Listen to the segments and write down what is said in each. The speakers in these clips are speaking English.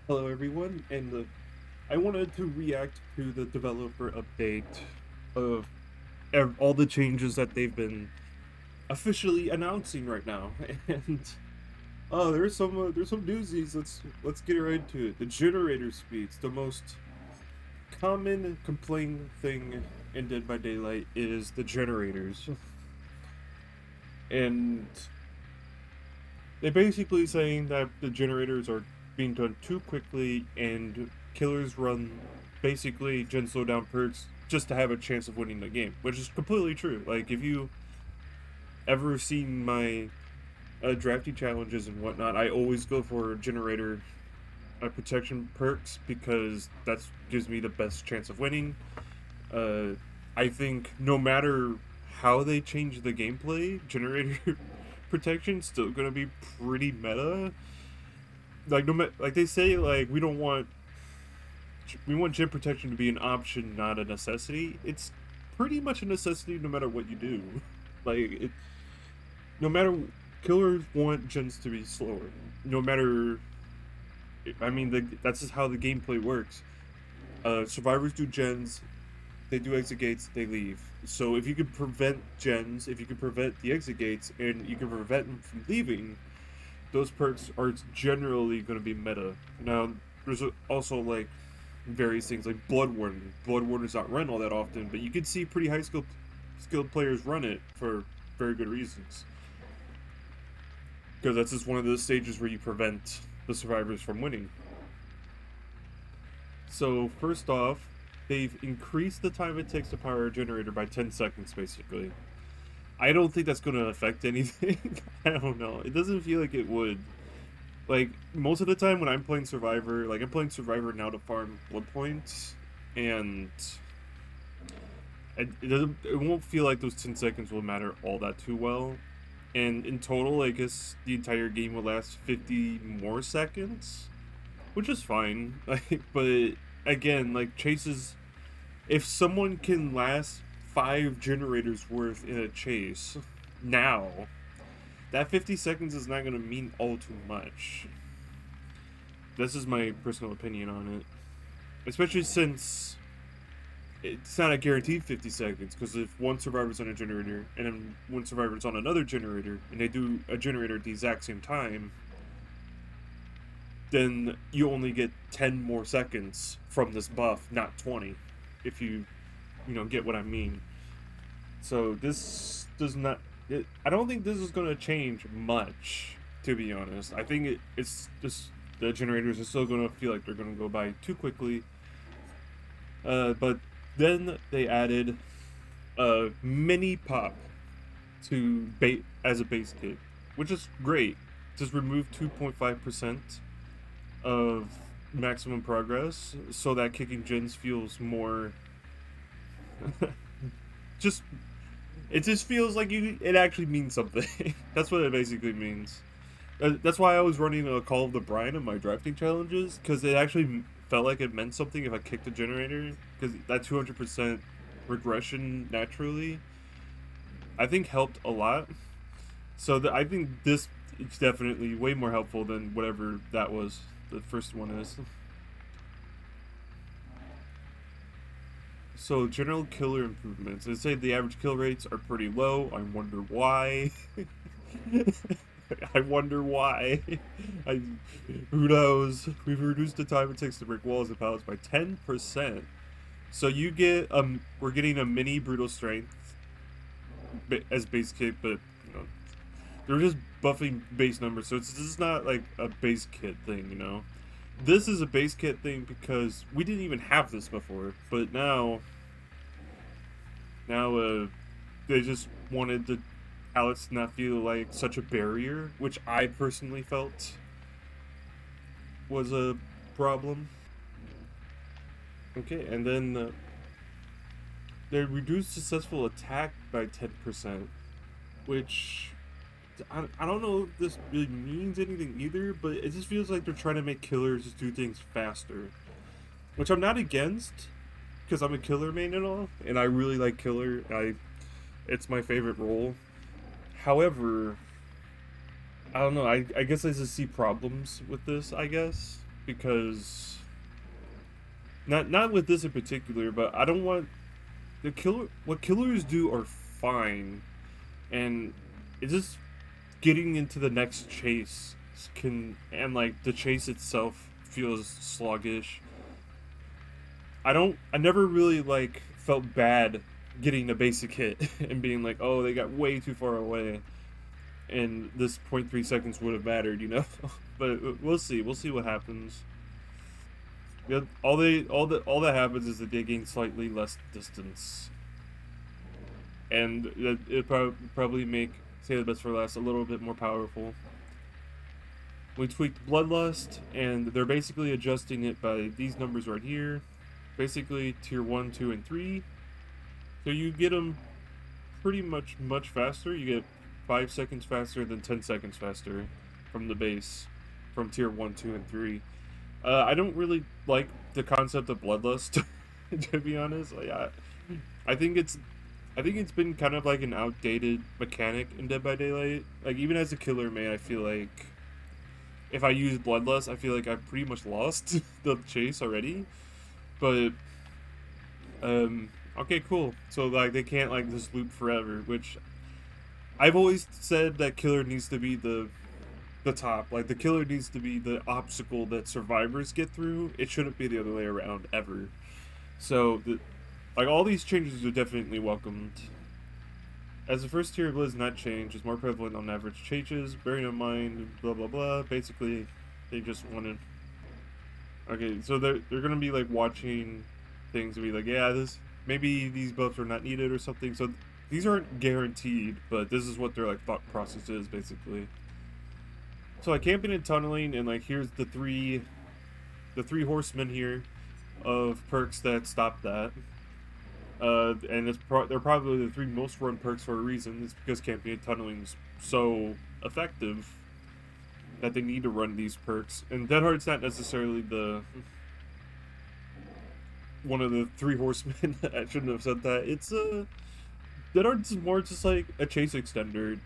Hello, everyone, and I wanted to react to the developer update of all the changes that they've been officially announcing right now. And there's some doozies. Let's get right into it. The generator speeds, the most common complaint thing in Dead by Daylight is the generators, and they're basically saying that the generators are being done too quickly and killers run basically gen slowdown perks just to have a chance of winning the game, which is completely true. Like, if you ever seen my drafty challenges and whatnot, I always go for generator protection perks because that gives me the best chance of winning. Uh, I think no matter how they change the gameplay, generator protection's still gonna be pretty meta. Like no matter, like they say, like we want gen protection to be an option, not a necessity. It's pretty much a necessity no matter what you do. Like it, no matter killers want gens to be slower. No matter, I mean, that's just how the gameplay works. Survivors do gens, they do exit gates, they leave. So if you can prevent gens, if you can prevent the exit gates, and you can prevent them from leaving, those perks are generally going to be meta. Now, there's also like various things like Blood Warden. Blood Warden is not run all that often, but you can see pretty skilled players run it for very good reasons. Because that's just one of those stages where you prevent the survivors from winning. So first off, they've increased the time it takes to power a generator by 10 seconds, basically. I don't think that's going to affect anything. I don't know. It doesn't feel like it would. Like, most of the time when I'm playing Survivor, like, I'm playing Survivor now to farm blood points, and it won't feel like those 10 seconds will matter all that too well. And in total, I guess the entire game will last 50 more seconds, which is fine. Like, but again, like, chases, if someone can last 5 generators worth in a chase now, that 50 seconds is not going to mean all too much. This is my personal opinion on it. Especially since it's not a guaranteed 50 seconds, because if one survivor's on a generator and then one survivor's on another generator and they do a generator at the exact same time, then you only get 10 more seconds from this buff, not 20, if you get what I mean. So this does not. I don't think this is going to change much, to be honest. I think it's just the generators are still going to feel like they're going to go by too quickly. But then they added a mini pop as a base kit, which is great. Just remove 2.5% of maximum progress, so that kicking gens feels more. just It just feels like it actually means something. That's what it basically means. That's why I was running a Call of the Brine in my drafting challenges, because it actually felt like it meant something if I kicked the generator, because that 200% regression naturally, I think, helped a lot. So I think this is definitely way more helpful than whatever that was, the first one is. So general killer improvements. They say the average kill rates are pretty low. I wonder why. I wonder why. I, who knows? We've reduced the time it takes to break walls and pallets by 10%. So you get we're getting a mini brutal strength as base kit, but they're just buffing base numbers. So this is not like a base kit thing. This is a base kit thing because we didn't even have this before, but now they just wanted the pallets to not feel like such a barrier, which I personally felt was a problem. Okay, and then they reduced successful attack by 10%, which I don't know if this really means anything either, but it just feels like they're trying to make killers just do things faster, which I'm not against, because I'm a killer main and all, and I really like killer. It's my favorite role. However, I don't know. I guess I just see problems with this, I guess. because not with this in particular, but I don't want the killer. What killers do are fine, and it's just getting into the next chase and like the chase itself feels sluggish. I never really like felt bad getting a basic hit and being like, oh, they got way too far away, and this 0.3 seconds would have mattered, you know. But we'll see. We'll see what happens. Yeah, all that happens is that they gain slightly less distance, and it probably make Save the Best for Last a little bit more powerful. We tweaked Bloodlust, and they're basically adjusting it by these numbers right here. Basically, tier 1, 2, and 3. So you get them pretty much faster. You get 5 seconds faster than 10 seconds faster from the base, from tier 1, 2, and 3. I don't really like the concept of Bloodlust, to be honest. Like, I think it's been kind of like an outdated mechanic in Dead by Daylight. Like, even as a killer main, I feel like if I use Bloodlust, I feel like I've pretty much lost the chase already. But okay, cool. So like they can't like just loop forever, which I've always said that killer needs to be the top. Like the killer needs to be the obstacle that survivors get through. It shouldn't be the other way around ever. So like all these changes are definitely welcomed. As the first tier of Blizz not changed is more prevalent on average changes, bearing in mind blah blah blah. Basically, they just wanted. Okay, so they're gonna be like watching things and be like, yeah, maybe these buffs are not needed or something. So these aren't guaranteed, but this is what their like thought process is basically. So like camping and tunneling, and like here's the three horsemen here of perks that stop that. And they're probably the 3 most run perks for a reason. It's because camping and tunneling is so effective that they need to run these perks. And Dead Hard's not necessarily one of the 3 horsemen. I shouldn't have said that. It's Dead Hard's more just like a chase extender.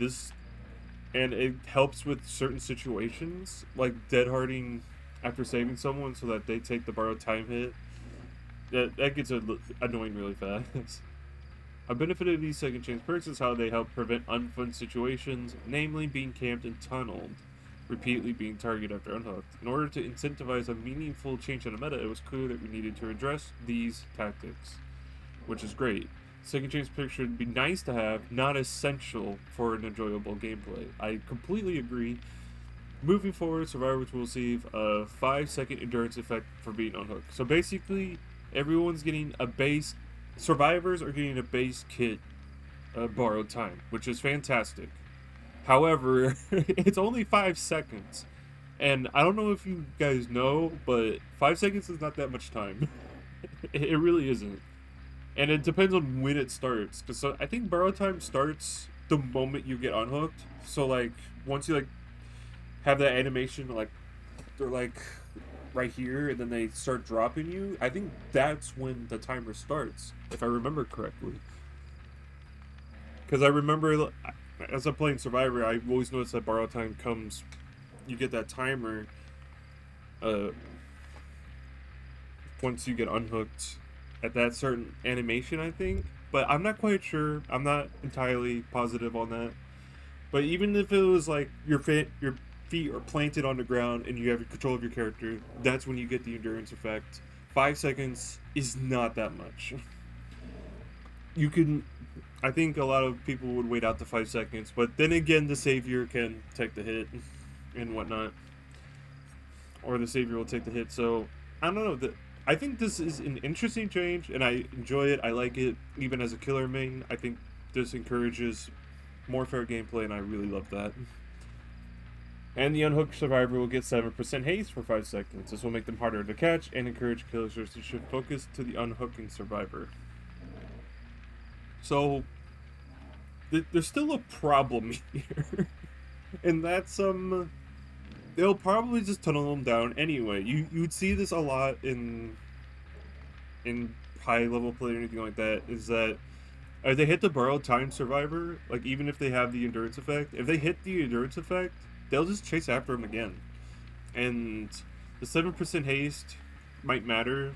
And it helps with certain situations, like Dead Harding after saving someone so that they take the borrowed time hit. That gets annoying really fast. A benefit of these second chance perks is how they help prevent unfun situations, namely being camped and tunneled, repeatedly being targeted after unhooked. In order to incentivize a meaningful change in the meta, it was clear that we needed to address these tactics, which is great. Second chance perks should be nice to have, not essential for an enjoyable gameplay. I completely agree. Moving forward, survivors will receive a 5-second endurance effect for being unhooked. So basically, everyone's getting a base. Survivors are getting a base kit borrowed time, which is fantastic. However, it's only 5 seconds. And I don't know if you guys know, but 5 seconds is not that much time. It really isn't. And it depends on when it starts. Because I think borrowed time starts the moment you get unhooked. So like, once you like have that animation, like, they're like right here, and then they start dropping you, I think that's when the timer starts, if I remember correctly. Because I remember, as I'm playing Survivor, I always notice that borrow time comes, you get that timer once you get unhooked at that certain animation, I think. But I'm not quite sure. I'm not entirely positive on that. But even if it was like your feet are planted on the ground and you have control of your character, that's when you get the endurance effect. 5 seconds is not that much. I think a lot of people would wait out the 5 seconds, but then again, the savior can take the hit and whatnot, or the savior will take the hit. So I don't know. I think this is an interesting change, and I enjoy it. I like it, even as a killer main. I think this encourages more fair gameplay, and I really love that. And the unhooked survivor will get 7% haste for 5 seconds. This will make them harder to catch and encourage killers to shift focus to the unhooking survivor. So, there's still a problem here. And that's, they'll probably just tunnel them down anyway. You'd see this a lot in high-level play or anything like that, is that they hit the borrowed time survivor, like even if they have the endurance effect, if they hit the endurance effect, they'll just chase after him again. And The 7% haste might matter,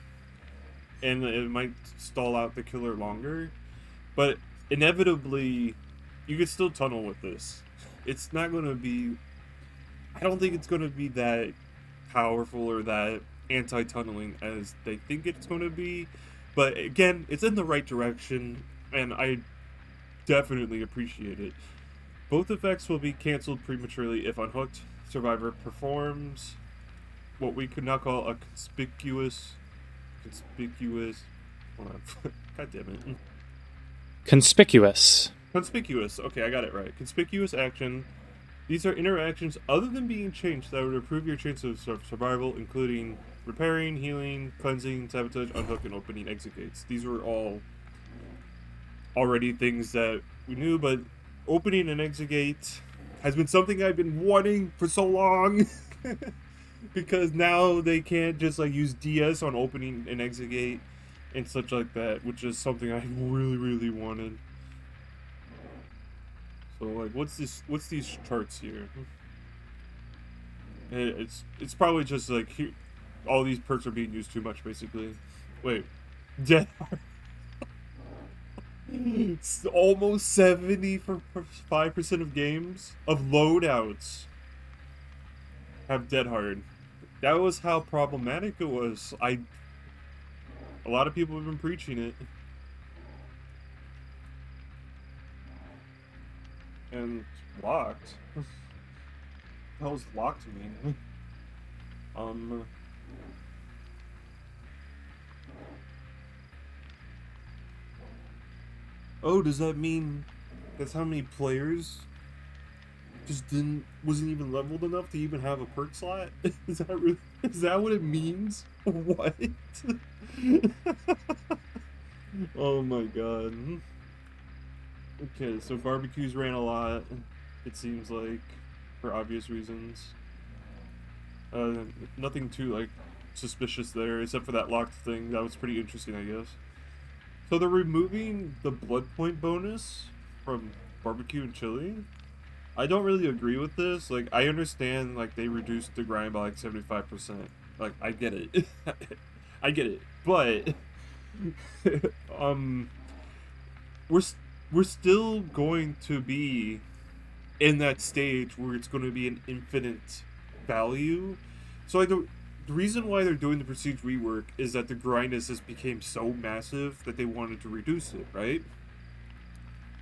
and it might stall out the killer longer, but inevitably, you could still tunnel with this. It's not going to be... I don't think it's going to be that powerful or that anti-tunneling as they think it's going to be, but again, it's in the right direction, and I definitely appreciate it. Both effects will be cancelled prematurely if unhooked. Survivor performs what we could now call a conspicuous... Hold on. God damn it. Conspicuous. Conspicuous. Okay, I got it right. Conspicuous action. These are interactions other than being changed that would improve your chances of survival, including repairing, healing, cleansing, sabotage, unhook, and opening exit gates. These were all already things that we knew, but opening an exit gate has been something I've been wanting for so long. Because now they can't just like use DS on opening an exit gate and such like that, which is something I really wanted. So like, what's these charts here? It's probably just like here, all these perks are being used too much, basically. Wait, Dead Hard. It's almost 75% of games of loadouts have Dead Hard. That was how problematic it was. A lot of people have been preaching it. And locked. What the hell's locked mean? Oh, does that mean that's how many players just wasn't even leveled enough to even have a perk slot? Is that what it means? What? Oh my god. Okay, so barbecues ran a lot, it seems like, for obvious reasons. Nothing too, like, suspicious there, except for that locked thing. That was pretty interesting, I guess. So they're removing the blood point bonus from barbecue and chili. I don't really agree with this. Like, I understand, like, they reduced the grind by, like, 75%. Like, I get it. I get it. But, we're still going to be in that stage where it's going to be an infinite value. So, like, the reason why they're doing the prestige rework is that the grindness just became so massive that they wanted to reduce it, right?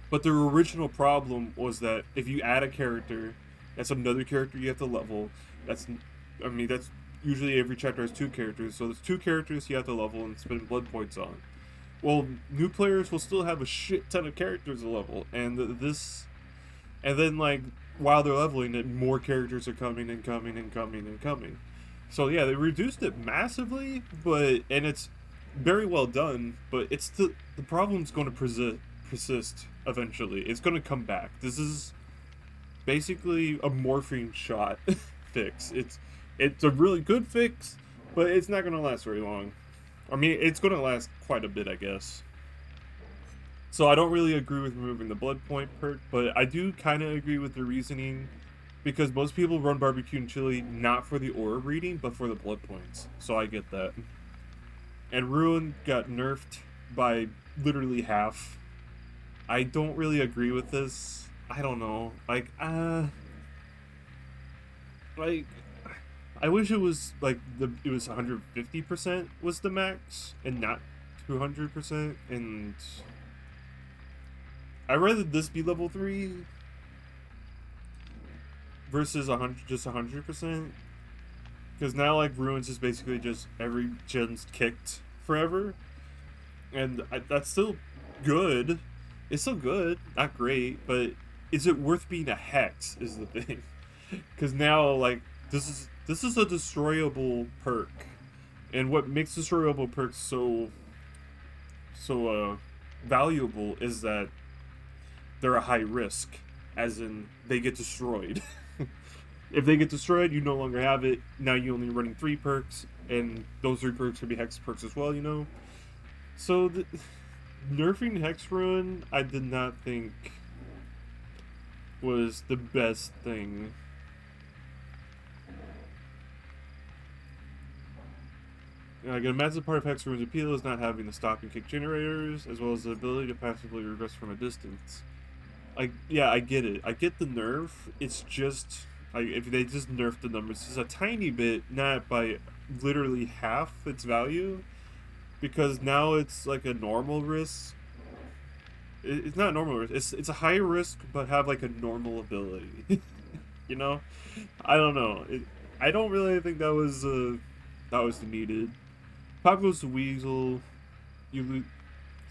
But the original problem was that if you add a character, that's another character you have to level. That's usually every chapter has 2 characters, so there's 2 characters you have to level and spend blood points on. Well, new players will still have a shit ton of characters to level, and then like while they're leveling it, more characters are coming and coming and coming and coming. So yeah, they reduced it massively, and it's very well done. But the problem's going to persist eventually. It's going to come back. This is basically a morphine shot fix. It's a really good fix, but it's not going to last very long. I mean, it's going to last quite a bit, I guess. So I don't really agree with removing the blood point perk, but I do kind of agree with the reasoning, because most people run barbecue and chili not for the aura reading, but for the blood points. So I get that. And Ruin got nerfed by literally half. I don't really agree with this. I don't know. I wish it was like it was 150% was the max and not 200%, and I'd rather this be level 3 versus 100%, because now like Ruins is basically just every gen's kicked forever, and that's still good. It's still good, not great, but is it worth being a hex is the thing. Because now like this is a destroyable perk, and what makes destroyable perks so valuable is that they're a high risk, as in they get destroyed. If they get destroyed, you no longer have it. Now you're only running 3 perks, and those 3 perks could be hex perks as well, you know? So, nerfing Hex Ruin, I did not think was the best thing. Again, a massive part of Hex Ruin's appeal is not having the stop and kick generators, as well as the ability to passively regress from a distance. Yeah, I get it. I get the nerf. It's just, if they just nerf the numbers just a tiny bit, not by literally half its value, because now it's like a normal risk. It's not a normal risk. It's a higher risk, but have like a normal ability. You know, I don't know. I don't really think that was needed. Pop goes to Weasel.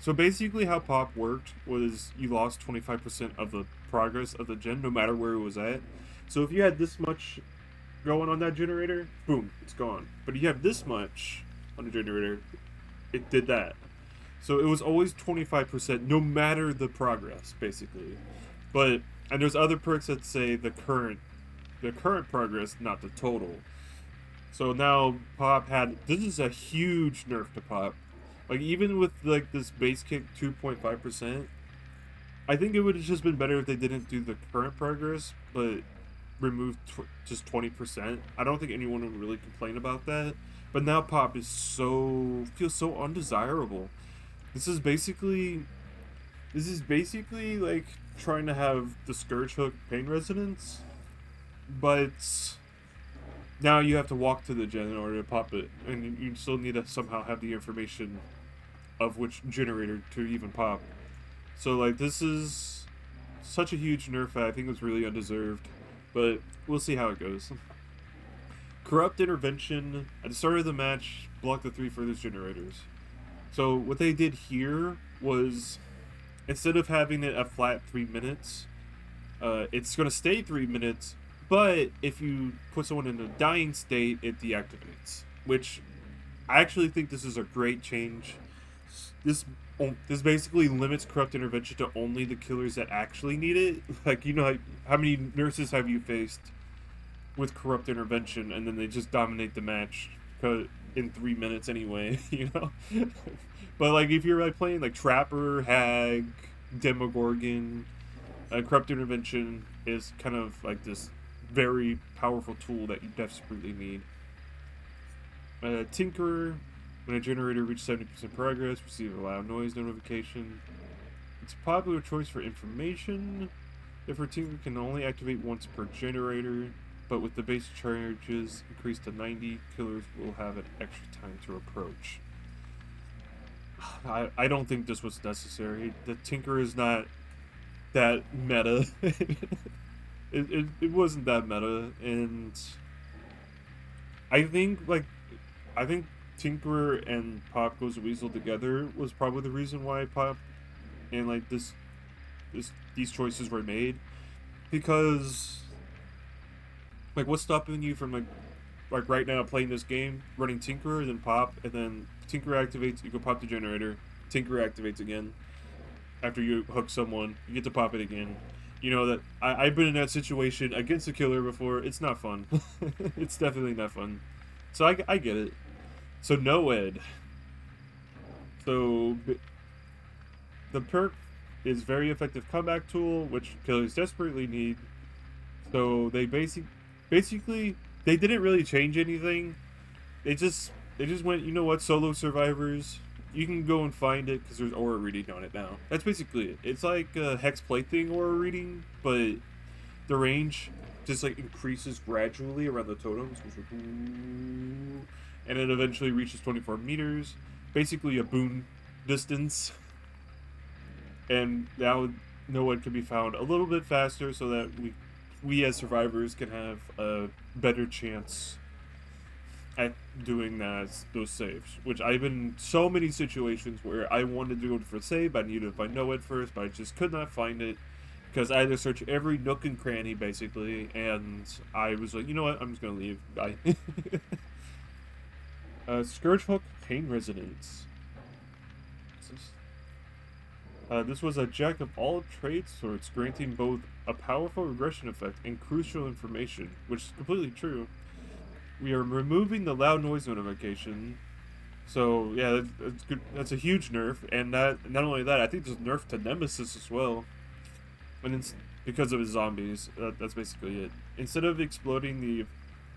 So basically, how Pop worked was you lost 25% of the progress of the gen, no matter where it was at. So if you had this much going on that generator, boom, it's gone. But if you have this much on the generator, it did that. So it was always 25%, no matter the progress, basically. And there's other perks that say the current progress, not the total. So now Pop this is a huge nerf to Pop. Like, even with like this base kick 2.5%, I think it would have just been better if they didn't do the current progress, but removed just 20%. I don't think anyone would really complain about that. But now Pop feels so undesirable. This is basically like trying to have the Scourge Hook pain resonance, but now you have to walk to the gen in order to pop it, and you still need to somehow have the information of which generator to even pop. So like, this is such a huge nerf that I think was really undeserved, but we'll see how it goes. Corrupt Intervention at the start of the match blocked the 3 furthest generators. So what they did here was, instead of having it a flat 3 minutes, it's going to stay 3 minutes, but if you put someone in a dying state, it deactivates. Which, I actually think this is a great change. This basically limits Corrupt Intervention to only the killers that actually need it. Like, you know, how many nurses have you faced with Corrupt Intervention, and then they just dominate the match in 3 minutes anyway, you know? But like, if you're like playing like Trapper, Hag, Demogorgon, Corrupt Intervention is kind of like this very powerful tool that you desperately need. Tinkerer, when a generator reaches 70% progress, receive a loud noise notification. It's a popular choice for information. Therefore, Tinkerer can only activate once per generator, but with the base charges increased to 90, killers will have an extra time to approach. I don't think this was necessary. The Tinker is not that meta. it wasn't that meta, and I think Tinkerer and Pop Goes Weasel together was probably the reason why Pop and like these choices were made, because like, what's stopping you from like right now playing this game, running Tinkerer, then Pop, and then Tinkerer activates, you go pop the generator, Tinkerer activates again. After you hook someone, you get to pop it again. You know that I've been in that situation against a killer before. It's not fun. It's definitely not fun. So I get it. So Nerfed. So the perk is very effective comeback tool, which killers desperately need. So they basically they didn't really change anything. They just went, you know what, solo survivors, you can go and find it because there's aura reading on it now. That's basically it. It's like a Hex Plaything aura reading, but the range just like increases gradually around the totems, and it eventually reaches 24 meters, basically a boon distance. And now no one can be found a little bit faster, so that we as survivors can have a better chance at doing those saves. Which I've been in so many situations where I wanted to go for a save, I needed to find Nerfed first, but I just could not find it because I had to search every nook and cranny basically, and I was like, you know what, I'm just gonna leave. Bye. Scourge Hook Pain Resonance. This was a jack of all trades sorts, granting both a powerful regression effect and crucial information, which is completely true. We are removing the loud noise notification, so yeah, that's good. That's a huge nerf, and not only that, I think there's a nerf to Nemesis as well, and it's because of his zombies. That's basically it. Instead of exploding the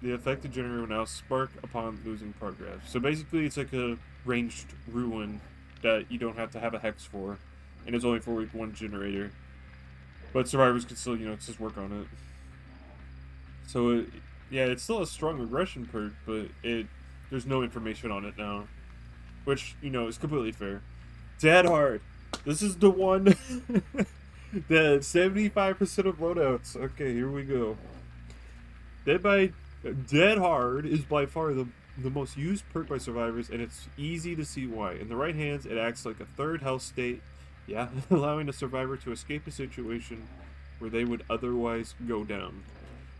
The affected generator will now spark upon losing progress. So basically, it's like a ranged ruin that you don't have to have a hex for, and it's only for like one generator. But survivors can still, just work on it. So, yeah, it's still a strong aggression perk, but there's no information on it now, which is completely fair. Dead hard. This is the one that 75% of loadouts. Okay, here we go. Dead hard is by far the most used perk by survivors, and it's easy to see why. In the right hands, it acts like a third health state, allowing a survivor to escape a situation where they would otherwise go down.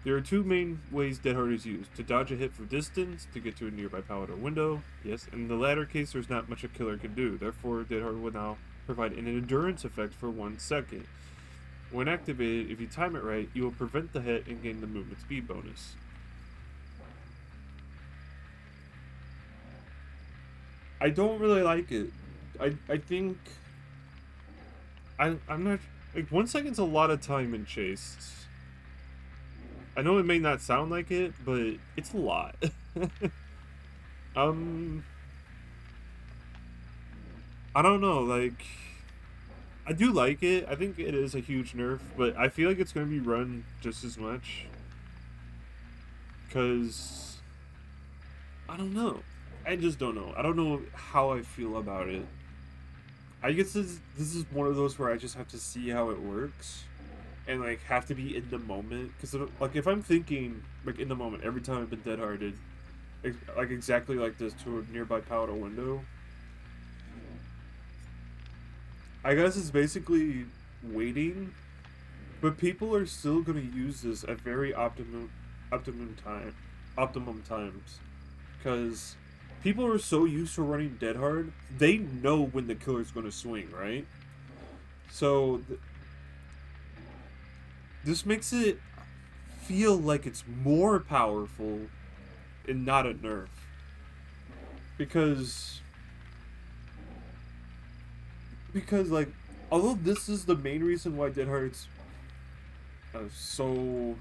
There are two main ways Dead Hard is used: to dodge a hit from distance, to get to a nearby pallet or window. Yes, in the latter case, there's not much a killer can do. Therefore, Dead Hard will now provide an endurance effect for 1 second. When activated, if you time it right, you will prevent the hit and gain the movement speed bonus. I don't really like it. I think I'm not like 1 second's a lot of time in chase. I know it may not sound like it, but it's a lot. I don't know, like I do like it. I think it is a huge nerf, but I feel like it's going to be run just as much. Cuz I don't know. I just don't know. I don't know how I feel about it. I guess this is one of those where I just have to see how it works, and like have to be in the moment. Because like if I'm thinking like in the moment every time I've been dead-hearted, like exactly like this to a nearby pallet or window, I guess it's basically waiting. But people are still gonna use this at very optimum times, because people are so used to running dead hard, they know when the killer's going to swing, right? So this makes it feel like it's more powerful and not a nerf. Because like, although this is the main reason why Dead Hard's so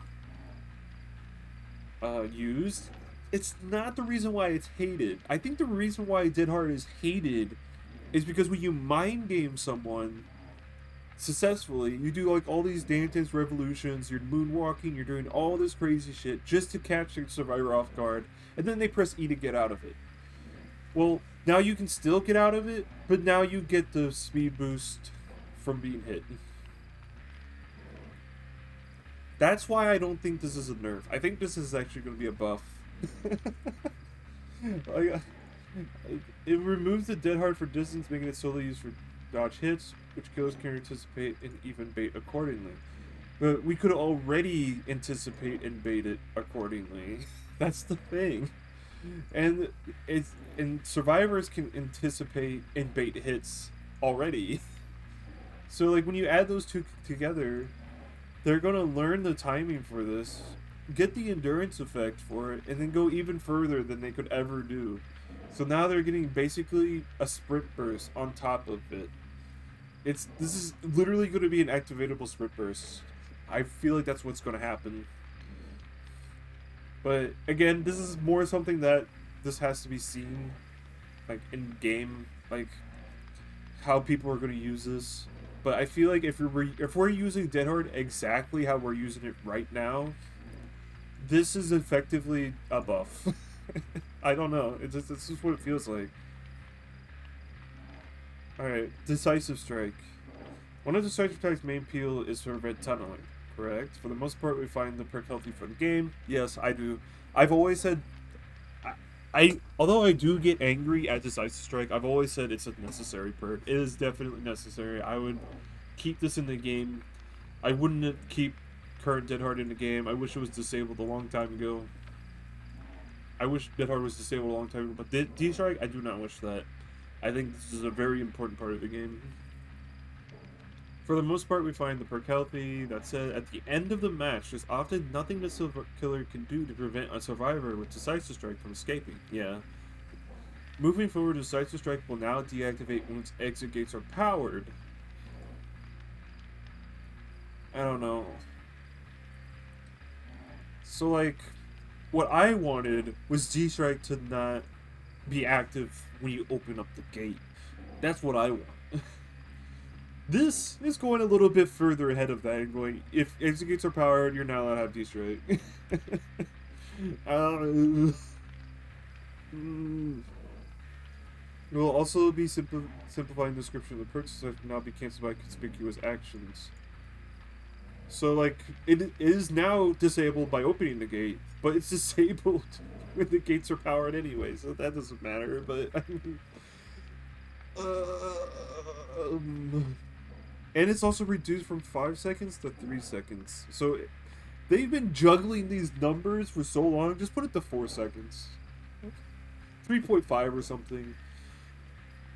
used, it's not the reason why it's hated. I think the reason why Dead Hard is hated is because when you mind game someone successfully, you do like all these dance revolutions, you're moonwalking, you're doing all this crazy shit just to catch the survivor off guard, and then they press E to get out of it. Well, now you can still get out of it, but now you get the speed boost from being hit. That's why I don't think this is a nerf. I think this is actually going to be a buff. Like, it removes the dead hard for distance, making it solely used for dodge hits, which killers can anticipate and even bait accordingly. But we could already anticipate and bait it accordingly. That's the thing. And survivors can anticipate and bait hits already. So like when you add those two together, they're gonna learn the timing for this, get the endurance effect for it, and then go even further than they could ever do. So now they're getting basically a sprint burst on top of it. This is literally going to be an activatable sprint burst. I feel like that's what's going to happen. But again, this is more something that this has to be seen, like in game, like how people are going to use this. But I feel like if we're using Dead Hard exactly how we're using it right now, this is effectively a buff. I don't know. It's just what it feels like. Alright, Decisive Strike. One of Decisive Strike's main appeal is to prevent tunneling, correct? For the most part, we find the perk healthy for the game. Yes, I do. I've always said... although I do get angry at Decisive Strike, I've always said it's a necessary perk. It is definitely necessary. I would keep this in the game. I wouldn't keep current Dead Hard in the game. I wish it was disabled a long time ago. I wish Dead Hard was disabled a long time ago, but D-Strike, I do not wish that. I think this is a very important part of the game. For the most part, we find the perk healthy. That said, at the end of the match, there's often nothing the Silver Killer can do to prevent a survivor with Decisive Strike from escaping. Yeah. Moving forward, Decisive Strike will now deactivate once exit gates are powered. I don't know. So, like, what I wanted was D-Strike to not be active when you open up the gate. That's what I want. This is going a little bit further ahead of that and going, if exit gates are powered, you're not allowed to have D-Strike. It will also be simplifying the description of the perks that now be cancelled by conspicuous actions. So, like, it is now disabled by opening the gate, but it's disabled when the gates are powered anyway, so that doesn't matter, but, I mean... and it's also reduced from 5 seconds to 3 seconds. So, they've been juggling these numbers for so long, just put it to 4 seconds. 3.5 or something.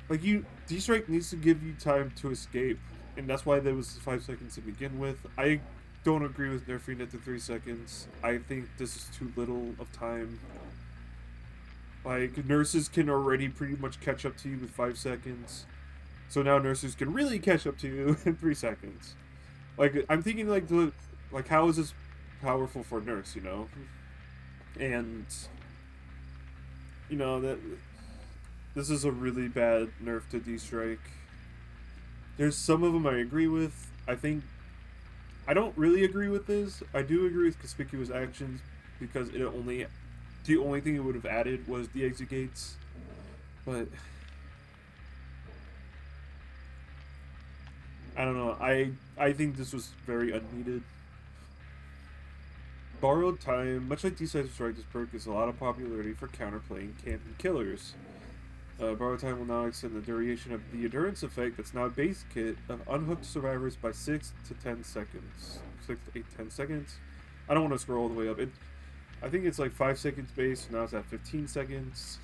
Like, D-Strike needs to give you time to escape, and that's why there was 5 seconds to begin with. I don't agree with nerfing it to 3 seconds. I think this is too little of time. Like, nurses can already pretty much catch up to you with 5 seconds. So now nurses can really catch up to you in 3 seconds. Like, I'm thinking, like, how is this powerful for a nurse, you know? And, you know, that... This is a really bad nerf to D-Strike. There's some of them I agree with. I don't really agree with this. I do agree with conspicuous actions because the only thing it would have added was the exit gates. But I don't know. I think this was very unneeded. Borrowed time, much like Decisive Strike, this perk is a lot of popularity for counterplaying camping killers. Borrowed time will now extend the duration of the endurance effect that's now a base kit of unhooked survivors by 6 to 10 seconds. 6 to 8, 10 seconds? I don't want to scroll all the way up. I think it's like 5 seconds base, so now it's at 15 seconds.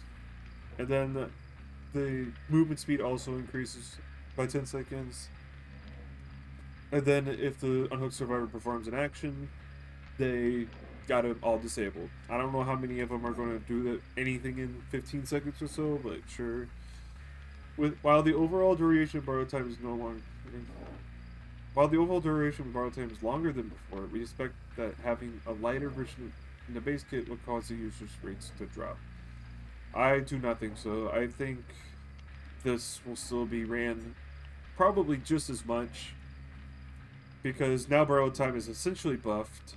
And then the movement speed also increases by 10 seconds. And then if the unhooked survivor performs an action, they got it all disabled. I don't know how many of them are going to do anything in 15 seconds or so, but sure. While the overall duration of borrowed time is longer than before, we expect that having a lighter version in the base kit will cause the usage rates to drop. I do not think so. I think this will still be ran probably just as much, because now borrowed time is essentially buffed.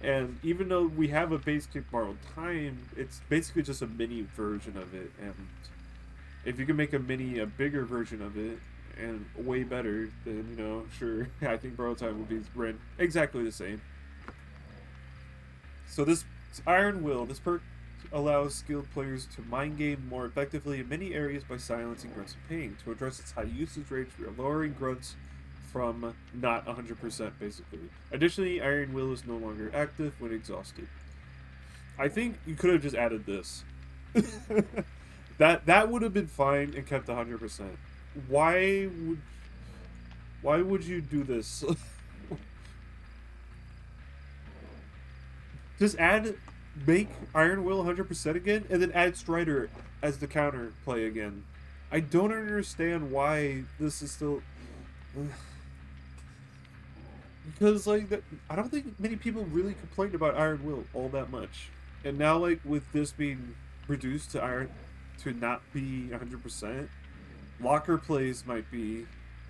And even though we have a base kit borrowed time, it's basically just a mini version of it. And if you can make a bigger version of it, and way better, then, you know, sure, I think borrowed time will be ran exactly the same. So this Iron Will, this perk allows skilled players to mind game more effectively in many areas by silencing grunts of pain. To address its high usage rates, we are lowering grunts from not 100% basically. Additionally, Iron Will is no longer active when exhausted. I think you could have just added this. that would have been fine and kept 100%. Why would you do this? Just make Iron Will 100% again, and then add Strider as the counter play again. I don't understand why this is still... Because, like, I don't think many people really complained about Iron Will all that much. And now, like, with this being reduced to not be 100%, locker plays might be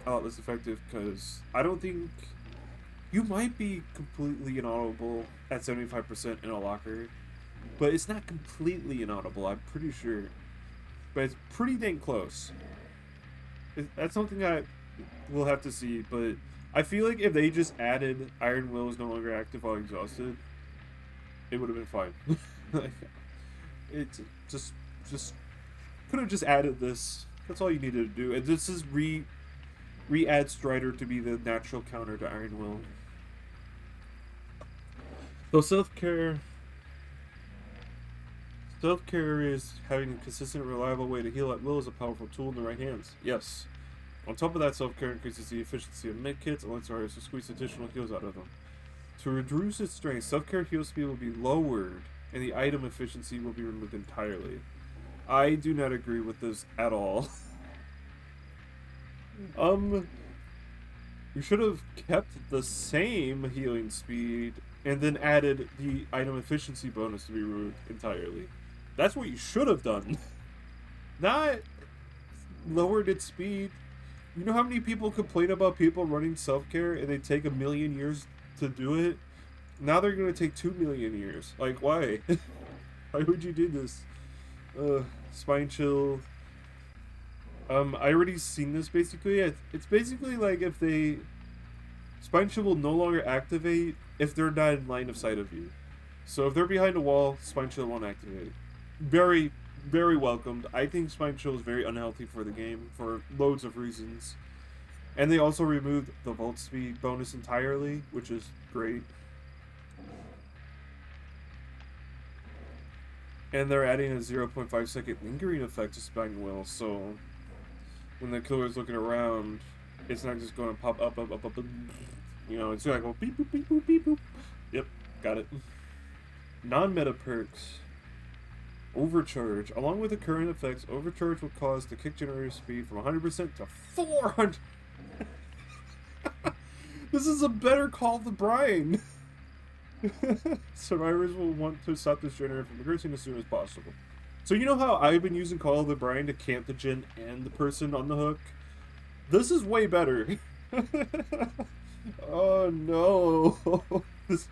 a lot less effective, because I don't think... You might be completely inaudible at 75% in a locker, but it's not completely inaudible, I'm pretty sure. But it's pretty dang close. That's something I will have to see, but I feel like if they just added Iron Will is no longer active while exhausted, it would have been fine. Like, it's just could have just added this. That's all you needed to do. And this is re-add Strider to be the natural counter to Iron Will. So self-care is having a consistent, reliable way to heal at will is a powerful tool in the right hands. Yes. On top of that, self-care increases the efficiency of medkits and lets artists to squeeze additional heals out of them. To reduce its strength, self-care heal speed will be lowered, and the item efficiency will be removed entirely. I do not agree with this at all. You should have kept the same healing speed and then added the item efficiency bonus to be removed entirely. That's what you should have done. Not lowered its speed. You know how many people complain about people running self-care and they take 1,000,000 years to do it? Now they're going to take 2,000,000 years. Like, why? Why would you do this? Spine chill. I already seen this basically. It's basically like if they... Spine chill will no longer activate if they're not in line of sight of you. So if they're behind a wall, spine chill won't activate. Very, very welcomed. I think spine chill is very unhealthy for the game for loads of reasons. And they also removed the volt speed bonus entirely, which is great. And they're adding a 0.5 second lingering effect to spine will, so when the killer's looking around, it's not just going to pop up, you know, it's going to go beep, boop, beep, boop, beep, boop. Yep, got it. Non-meta perks. Overcharge. Along with the current effects, Overcharge will cause the kick generator speed from 100% to 400. This is a better Call the Brine. Survivors will want to stop this generator from progressing as soon as possible. So you know how I've been using Call of the Brine to camp the gen and the person on the hook? This is way better. Oh no. This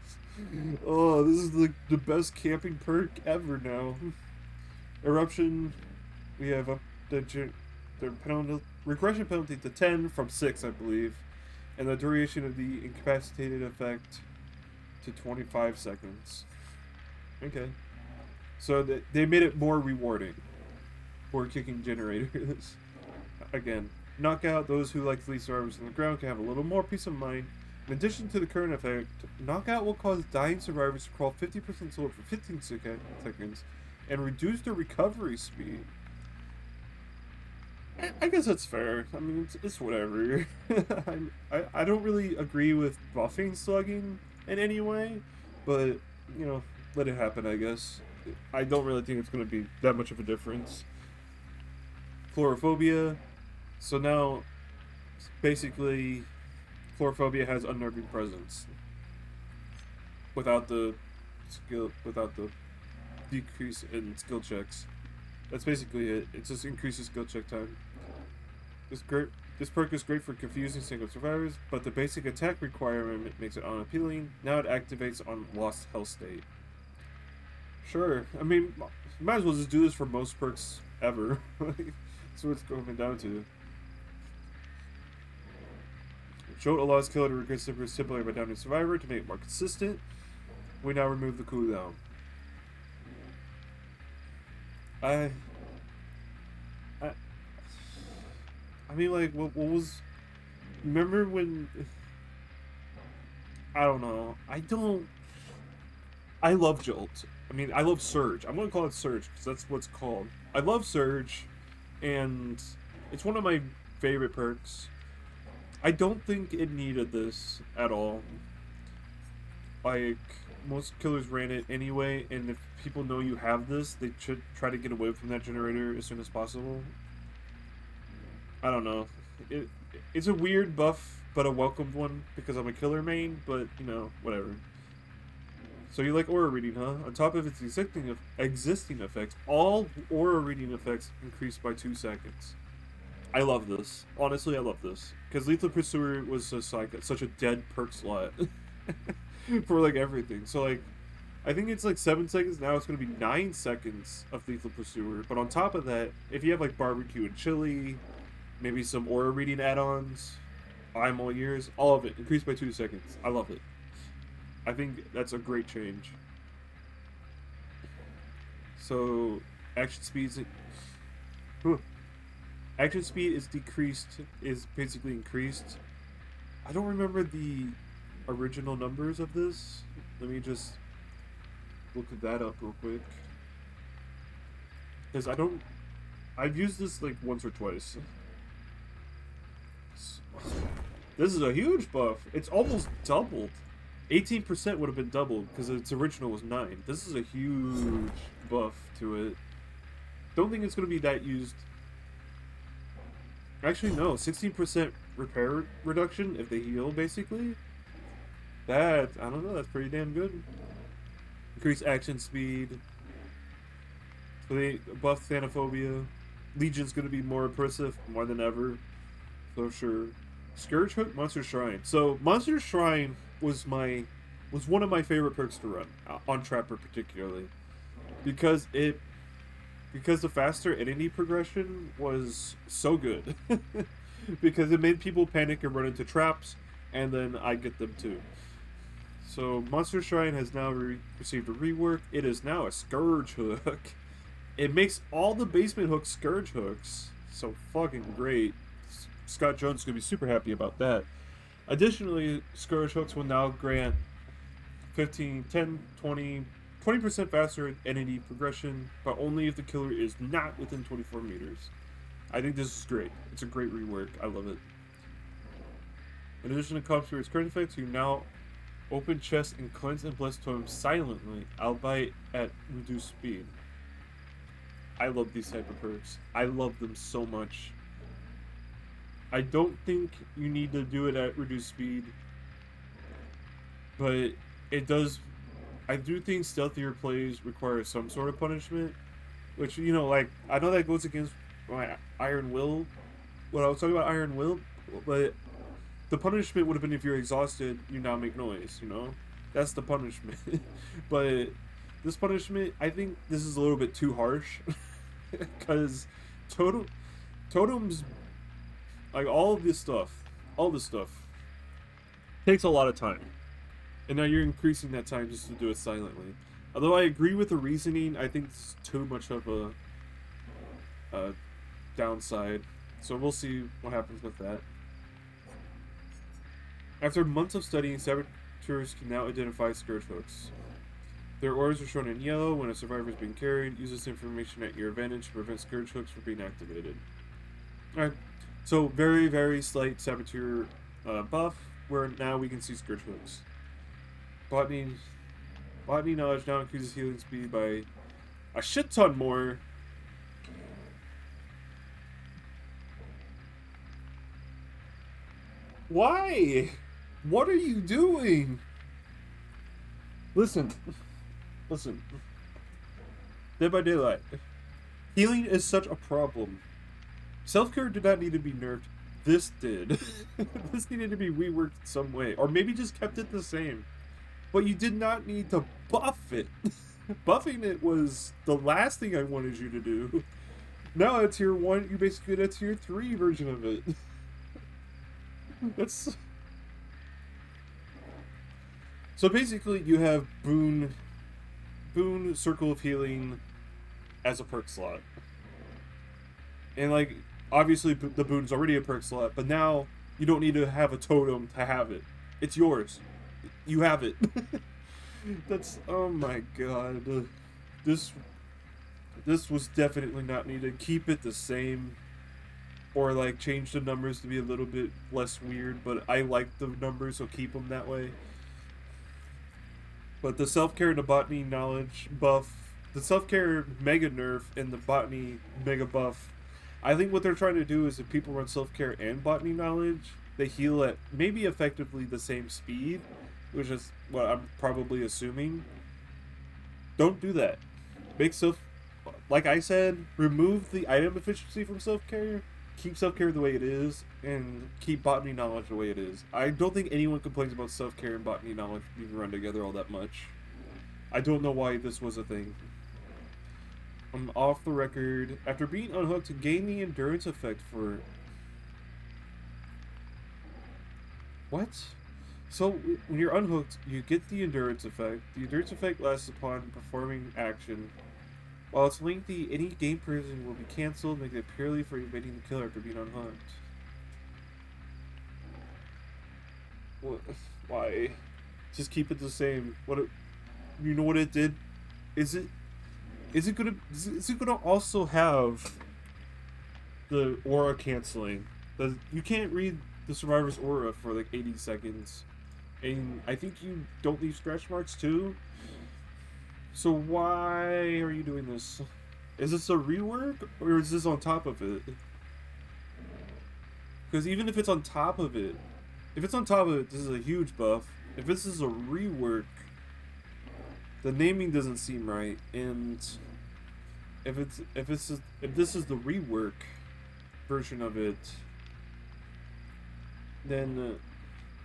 is the best camping perk ever now. Eruption, we have up the penalty, regression penalty to 10 from 6, I believe. And the duration of the incapacitated effect to 25 seconds. Okay. So they made it more rewarding for kicking generators. Again, knockout, those who like to leave survivors on the ground can have a little more peace of mind. In addition to the current effect, knockout will cause dying survivors to crawl 50% slower for 15 seconds and reduce their recovery speed. I guess that's fair. I mean, it's whatever. I don't really agree with buffing slugging in any way, but, you know, let it happen, I guess. I don't really think it's going to be that much of a difference. Chlorophobia. So now, basically, Chlorophobia has unnerving presence. Without the decrease in skill checks. That's basically it. It just increases skill check time. This perk is great for confusing single survivors, but the basic attack requirement makes it unappealing. Now it activates on lost health state. Sure, I mean, you might as well just do this for most perks ever. That's what it's going down to. Jolt allows killer to regress simply by downing survivor to make it more consistent. We now remove the cooldown. I mean, like, what was... Remember when... I don't know. I love Jolt. I mean, I love Surge. I'm going to call it Surge, because that's what it's called. I love Surge, and it's one of my favorite perks. I don't think it needed this at all. Like, most killers ran it anyway, and if people know you have this, they should try to get away from that generator as soon as possible. I don't know. It's a weird buff, but a welcomed one, because I'm a killer main, but, you know, whatever. So you like aura reading, huh? On top of its existing effects, all aura reading effects increase by 2 seconds. I love this. Honestly, I love this. Because Lethal Pursuer was just like such a dead perk slot for like everything. So like, I think it's like 7 seconds. Now it's going to be 9 seconds of Lethal Pursuer. But on top of that, if you have like barbecue and chili, maybe some aura reading add-ons, I'm all ears, all of it increased by 2 seconds. I love it. I think that's a great change. So action speeds. Action speed is decreased, is basically increased. I don't remember the original numbers of this. Let me just look that up real quick. Because I've used this like once or twice. This is a huge buff. It's almost doubled. 18% would have been doubled because its original was 9. This is a huge buff to it. Don't think it's going to be that used. Actually, no. 16% repair reduction if they heal, basically. That, I don't know, that's pretty damn good. Increase action speed. So they buff Thanophobia. Legion's gonna be more oppressive, more than ever. So sure. Scourge Hook, Monster Shrine. So Monster Shrine was one of my favorite perks to run on Trapper particularly, because the faster enemy progression was so good. Because it made people panic and run into traps, and then I get them too. So Monster Shrine has now received a rework. It is now a Scourge Hook. It makes all the basement hooks Scourge Hooks. So fucking great. Scott Jones is going to be super happy about that. Additionally, Scourge Hooks will now grant 15, 10, 20% faster entity progression, but only if the killer is not within 24 meters. I think this is great. It's a great rework. I love it. In addition to comps for its current effects, you now open chests and cleanse and bless totems silently, albeit at reduced speed. I love these type of perks. I love them so much. I don't think you need to do it at reduced speed, but it does. I do think stealthier plays require some sort of punishment, which, you know, like, I know that goes against my Iron Will, when I was talking about Iron Will, but the punishment would have been if you're exhausted, you now make noise, you know? That's the punishment. But this punishment, I think this is a little bit too harsh, because totems, like, all this stuff takes a lot of time. And now you're increasing that time just to do it silently. Although I agree with the reasoning, I think it's too much of a downside. So we'll see what happens with that. After months of studying, saboteurs can now identify Scourge Hooks. Their orders are shown in yellow when a survivor is being carried. Use this information at your advantage to prevent Scourge Hooks from being activated. Alright, so very, very slight saboteur buff, where now we can see Scourge Hooks. Botany knowledge now increases healing speed by a shit ton more. Why? What are you doing? Listen. Dead by Daylight. Healing is such a problem. Self-care did not need to be nerfed. This did. This needed to be reworked in some way. Or maybe just kept it the same. But you did not need to buff it. Buffing it was the last thing I wanted you to do. Now at tier 1, you basically get a tier 3 version of it. That's... So basically you have Boon Circle of Healing as a perk slot. And, like, obviously the Boon's already a perk slot, but now you don't need to have a totem to have it. It's yours. You have it. That's, oh my god. This was definitely not needed. Keep it the same. Or, like, change the numbers to be a little bit less weird, but I like the numbers, so keep them that way. But the self-care and the botany knowledge buff, the self-care mega nerf and the botany mega buff, I think what they're trying to do is if people run self-care and botany knowledge, they heal at maybe effectively the same speed, which is what I'm probably assuming. Don't do that. Like I said, remove the item efficiency from self-care, keep self-care the way it is, and keep botany knowledge the way it is. I don't think anyone complains about self-care and botany knowledge being run together all that much. I don't know why this was a thing. I'm off the record. After being unhooked, to gain the endurance effect for... What? So, when you're unhooked, you get the endurance effect. The endurance effect lasts upon performing action. While it's lengthy, any game prison will be cancelled, making it purely for evading the killer after being unhooked. What? Why? Just keep it the same. You know what it did? Is it gonna also have the aura canceling? You can't read the survivor's aura for like 80 seconds. And I think you don't leave scratch marks too. So why are you doing this? Is this a rework or is this on top of it? Because even if it's on top of it, this is a huge buff. if this is a rework, the naming doesn't seem right, and if this is the rework version of it, then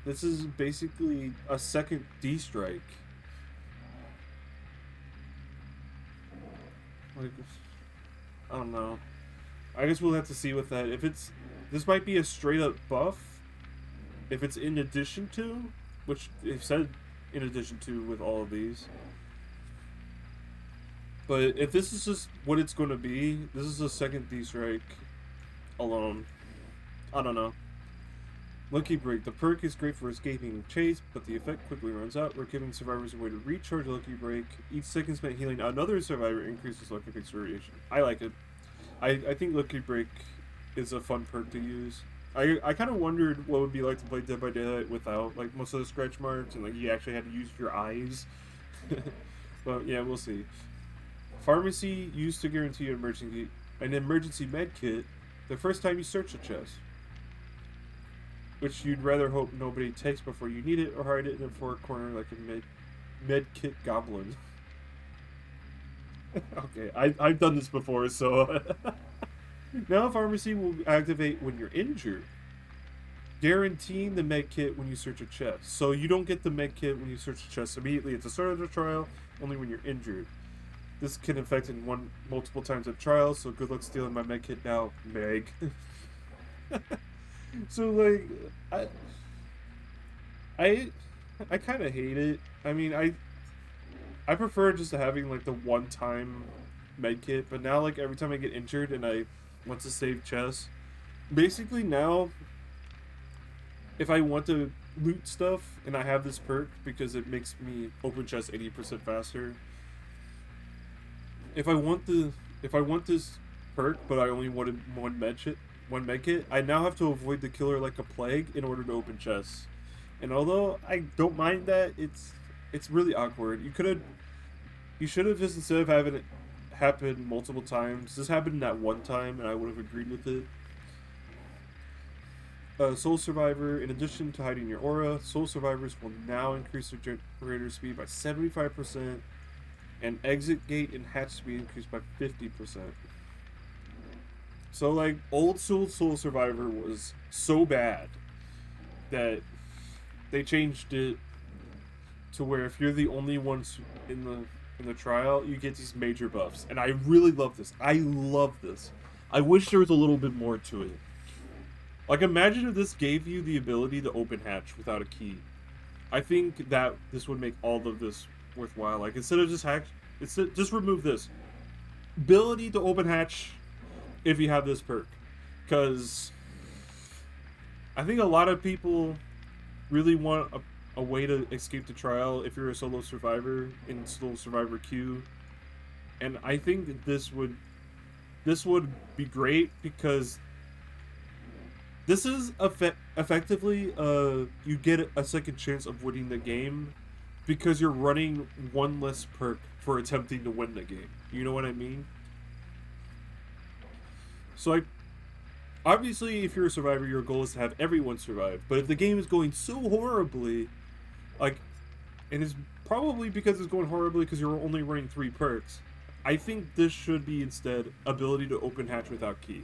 this is basically a second D strike. Like, I don't know. I guess we'll have to see with that. If it's, this might be a straight up buff. If it's in addition to, which they've said in addition to with all of these. But if this is just what it's going to be, this is a second D strike alone. I don't know. Lucky Break. The perk is great for escaping chase, but the effect quickly runs out. We're giving survivors a way to recharge Lucky Break. Each second spent healing another survivor increases Lucky Break's variation. I like it. I think Lucky Break is a fun perk to use. I kind of wondered what it would be like to play Dead by Daylight without like most of the scratch marks and like you actually had to use your eyes. But yeah, we'll see. Pharmacy used to guarantee an emergency med kit the first time you search a chest, which you'd rather hope nobody takes before you need it or hide it in a far corner like a med kit goblin. Okay, I've done this before, so now pharmacy will activate when you're injured, guaranteeing the med kit when you search a chest. So you don't get the med kit when you search a chest immediately at the start of the trial, only when you're injured. This can affect in multiple times at trial, so good luck stealing my med kit now, Meg. So like, I kind of hate it. I mean, I prefer just having like the one-time med kit, but now like every time I get injured and I want to save chests, basically now, if I want to loot stuff and I have this perk because it makes me open chests 80% faster. If I want this perk, but I only wanted one med kit, I now have to avoid the killer like a plague in order to open chests. And although I don't mind that, it's really awkward. You should have just, instead of having it happen multiple times, this happened that one time and I would have agreed with it. Soul Survivor, in addition to hiding your aura, Soul Survivors will now increase their generator speed by 75%, and exit gate and hatch speed increased by 50%. So like, old Soul Survivor was so bad that they changed it to where if you're the only ones in the trial, you get these major buffs. And I really love this. I love this. I wish there was a little bit more to it. Like, imagine if this gave you the ability to open hatch without a key. I think that this would make all of this worthwhile. Like, instead of just remove this ability to open hatch if you have this perk, because I think a lot of people really want a way to escape the trial if you're a solo survivor in solo survivor queue, and I think that this would be great because this is effectively you get a second chance of winning the game because you're running one less perk for attempting to win the game. You know what I mean? So, like, obviously, if you're a survivor, your goal is to have everyone survive. But if the game is going so horribly, like, and it's probably because it's going horribly because you're only running 3 perks, I think this should be instead ability to open hatch without key.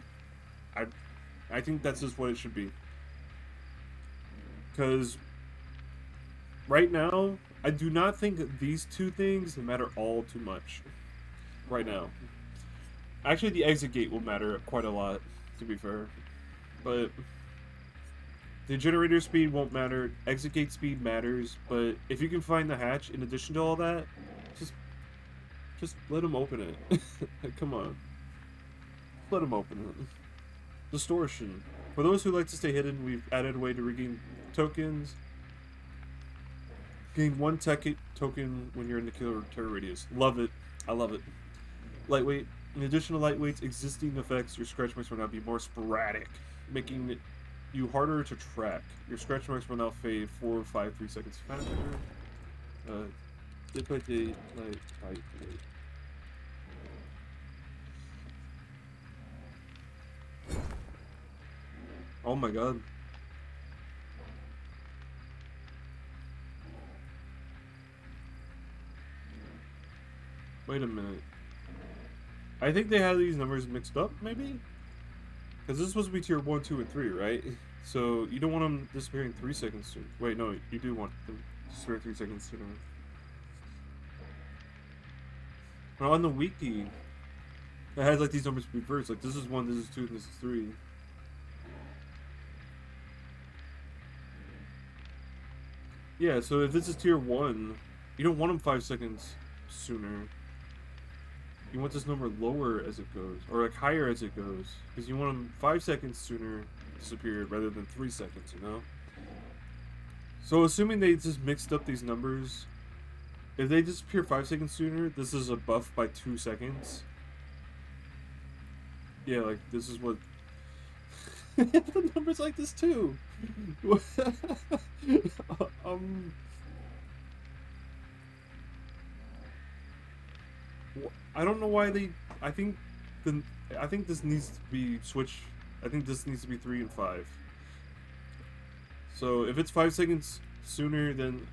I think that's just what it should be. Because right now, I do not think that these two things matter all too much right now. Actually, the exit gate will matter quite a lot, to be fair. But the generator speed won't matter. Exit gate speed matters. But if you can find the hatch in addition to all that, just let them open it. Come on. Let them open it. Distortion. For those who like to stay hidden, we've added a way to regain tokens. Gain 1 token when you're in the killer terror radius. Love it. I love it. Lightweight. In addition to lightweight's existing effects, your scratch marks will now be more sporadic, making you harder to track. Your scratch marks will now fade 4, 5, 3 seconds faster. Day by day, night by day. Oh my god. Wait a minute. I think they had these numbers mixed up, maybe? Because this is supposed to be tier 1, 2, and 3, right? So you don't want them disappearing 3 seconds sooner. Wait, no, you do want them disappearing 3 seconds sooner. Now on the wiki, it has like these numbers reversed. Like this is 1, this is 2, and this is 3. Yeah, so if this is tier 1, you don't want them 5 seconds sooner. You want this number lower as it goes, or like higher as it goes, because you want them 5 seconds sooner disappeared rather than 3 seconds, you know? So assuming they just mixed up these numbers, if they disappear 5 seconds sooner, this is a buff by 2 seconds. Yeah, like this is what the numbers like this too. I don't know why they. I think this needs to be switched. I think this needs to be 3 and 5. So if it's 5 seconds sooner, then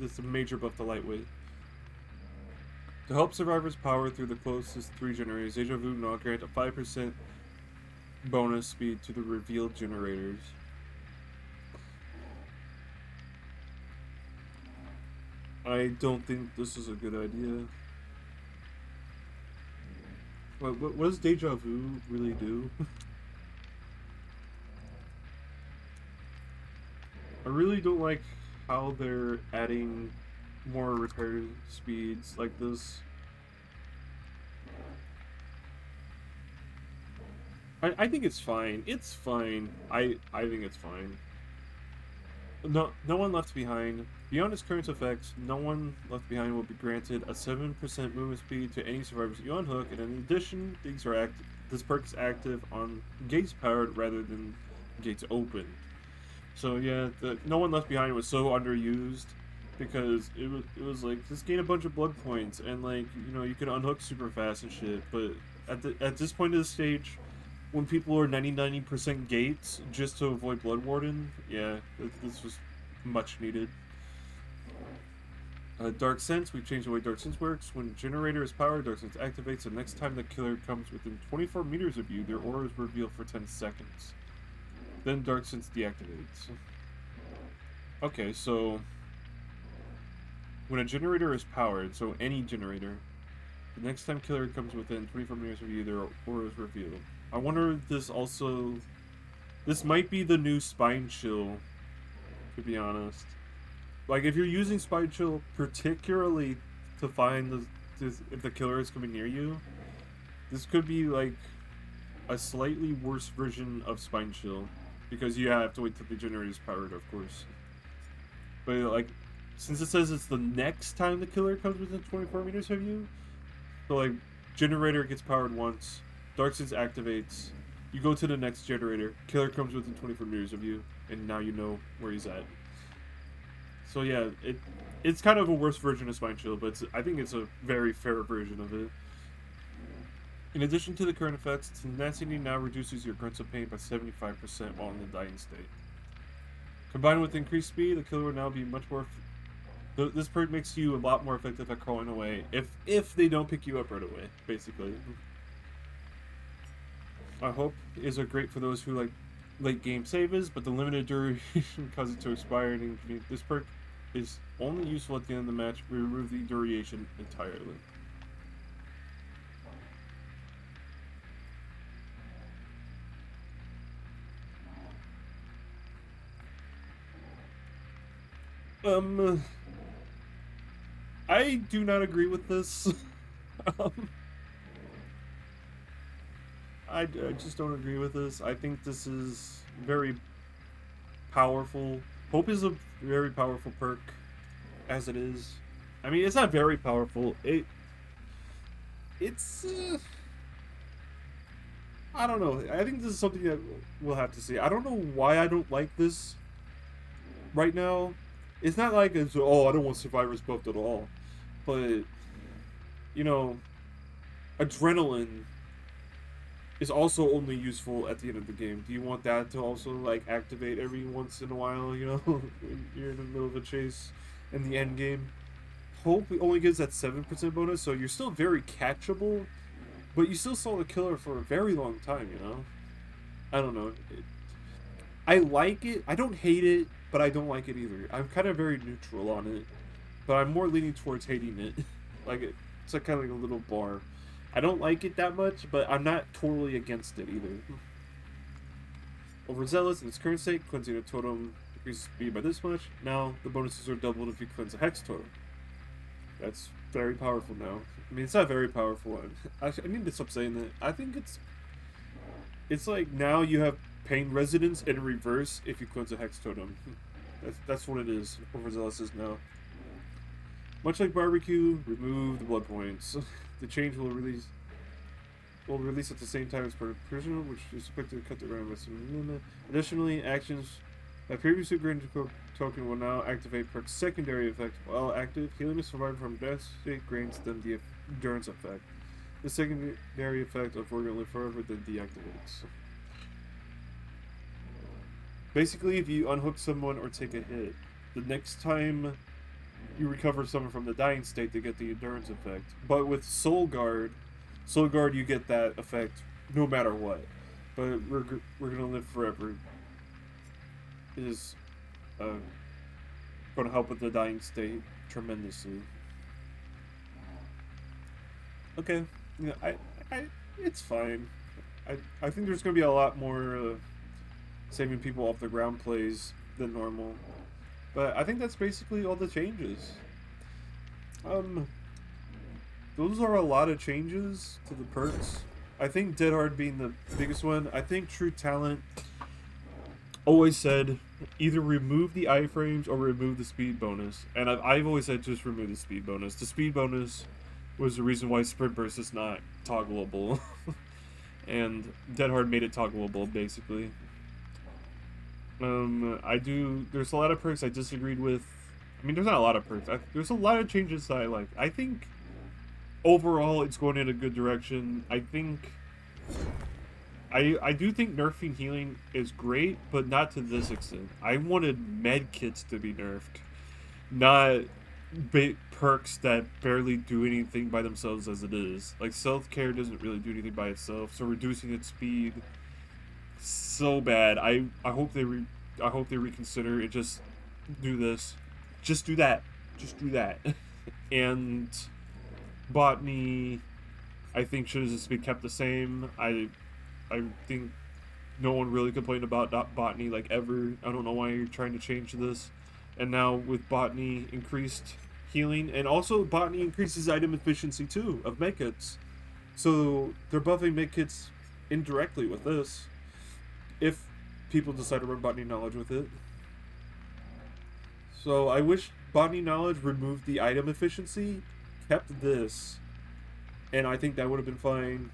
it's a major buff to lightweight. To help survivors power through the closest 3 generators, Deja Vu now grant a 5% bonus speed to the revealed generators. I don't think this is a good idea. What does Deja Vu really do? I really don't like how they're adding more repair speeds like this. I think it's fine. It's fine. I think it's fine. No one left behind. Beyond its current effects, no one left behind will be granted a 7% movement speed to any survivors you unhook, and in addition, this perk is active on gates powered rather than gates open. So yeah, no one left behind was so underused because it was like just gain a bunch of blood points and like you could unhook super fast and shit. But at this point of the stage, when people are 90% gates just to avoid Blood Warden, yeah, this was much needed. Dark Sense, we've changed the way Dark Sense works. When generator is powered, Dark Sense activates, and next time the killer comes within 24 meters of you, their aura is revealed for 10 seconds. Then Dark Sense deactivates. Okay, so when a generator is powered, so any generator, the next time killer comes within 24 meters of you, their aura is revealed. I wonder if this might be the new Spine Chill, to be honest. Like, if you're using Spine Chill particularly to find if the killer is coming near you, this could be, like, a slightly worse version of Spine Chill. Because you have to wait till the generator is powered, of course. But, like, since it says it's the next time the killer comes within 24 meters of you, so, like, generator gets powered once, Dark Sense activates, you go to the next generator, killer comes within 24 meters of you, and now you know where he's at. So yeah, it's kind of a worse version of Spine Chill, but I think it's a very fair version of it. In addition to the current effects, Tenacity now reduces your grunts of pain by 75% while in the dying state. Combined with increased speed, the killer will now be much more... This perk makes you a lot more effective at crawling away, if they don't pick you up right away, basically. I hope is great for those who like late game saves, but the limited duration causes it to expire. And this perk is only useful at the end of the match. We remove the duration entirely. I do not agree with this. I just don't agree with this. I think this is very powerful. Hope is a very powerful perk, as it is. I mean, it's not very powerful. It's I don't know. I think this is something that we'll have to see. I don't know why I don't like this right now. It's not like it's, oh, I don't want survivors buffed at all. But, adrenaline is also only useful at the end of the game. Do you want that to also, like, activate every once in a while, when you're in the middle of a chase in the end game? hope it only gives that 7% bonus, so you're still very catchable, but you still saw the killer for a very long time, you know? I don't know. I like it. I don't hate it, but I don't like it either. I'm kind of very neutral on it, but I'm more leaning towards hating it. Like, it's like kind of like a little bar. I don't like it that much, but I'm not totally against it either. Overzealous in its current state, cleansing a totem increases speed by this much. Now, the bonuses are doubled if you cleanse a hex totem. That's very powerful now. I mean, it's not very powerful. I need to stop saying that. I think it's like now you have pain resonance in reverse if you cleanse a hex totem. That's what it is. Overzealous is now. Much like barbecue, remove the blood points. The change will release at the same time as per prisoner, which is expected to cut the ground with some. Additionally, actions that previously granted token will now activate Perk's secondary effect. While active, healing a survivor from death state grants them the endurance effect. The secondary effect of We're Gonna Live Forever then deactivates. Basically, if you unhook someone or take a hit, the next time you recover someone from the dying state, they get the endurance effect. But with Soul Guard, you get that effect no matter what. But We're Gonna Live Forever is going to help with the dying state tremendously. Okay, yeah, it's fine. I think there's going to be a lot more saving people off the ground plays than normal. But I think that's basically all the changes. Those are a lot of changes to the perks. I think Dead Hard being the biggest one. I think True Talent always said either remove the iframes or remove the speed bonus. And I've always said just remove the speed bonus. The speed bonus was the reason why Sprint Burst is not toggleable. And Dead Hard made it toggleable, basically. There's a lot of perks I disagreed with. I mean, there's not a lot of perks. There's a lot of changes that I like. I think overall it's going in a good direction. I do think nerfing healing is great, but not to this extent. I wanted med kits to be nerfed, not perks that barely do anything by themselves as it is. Like, self-care doesn't really do anything by itself, so reducing its speed so bad. I hope they reconsider and just do this. Just do that. And botany, I think, should just be kept the same. I think no one really complained about botany like ever. I don't know why you're trying to change this. And now with botany increased healing, and also botany increases item efficiency too of medkits. So they're buffing medkits indirectly with this, if people decide to run botany knowledge with it. So I wish botany knowledge removed the item efficiency, kept this, and I think that would have been fine.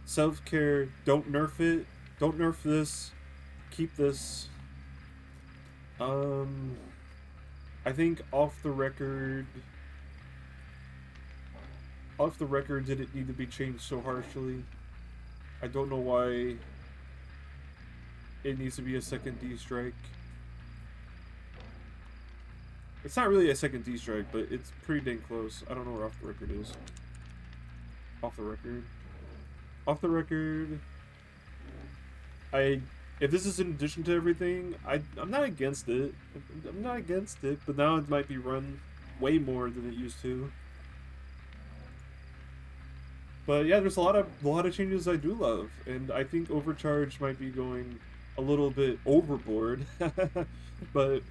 Self-care, don't nerf it. Don't nerf this. Keep this. I think off the record, did it need to be changed so harshly? I don't know why it needs to be a second D-strike. It's not really a second D-strike, but it's pretty dang close. I don't know where off the record is. Off the record, if this is in addition to everything, I'm not against it. But now it might be run way more than it used to. But yeah, there's a lot of changes I do love, and I think Overcharge might be going a little bit overboard. But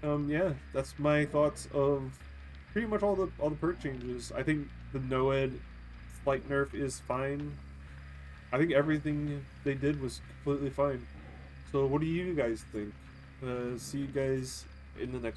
yeah, that's my thoughts of pretty much all the perk changes. I think the Noed slight nerf is fine. I think everything they did was completely fine. So what do you guys think? See you guys in the next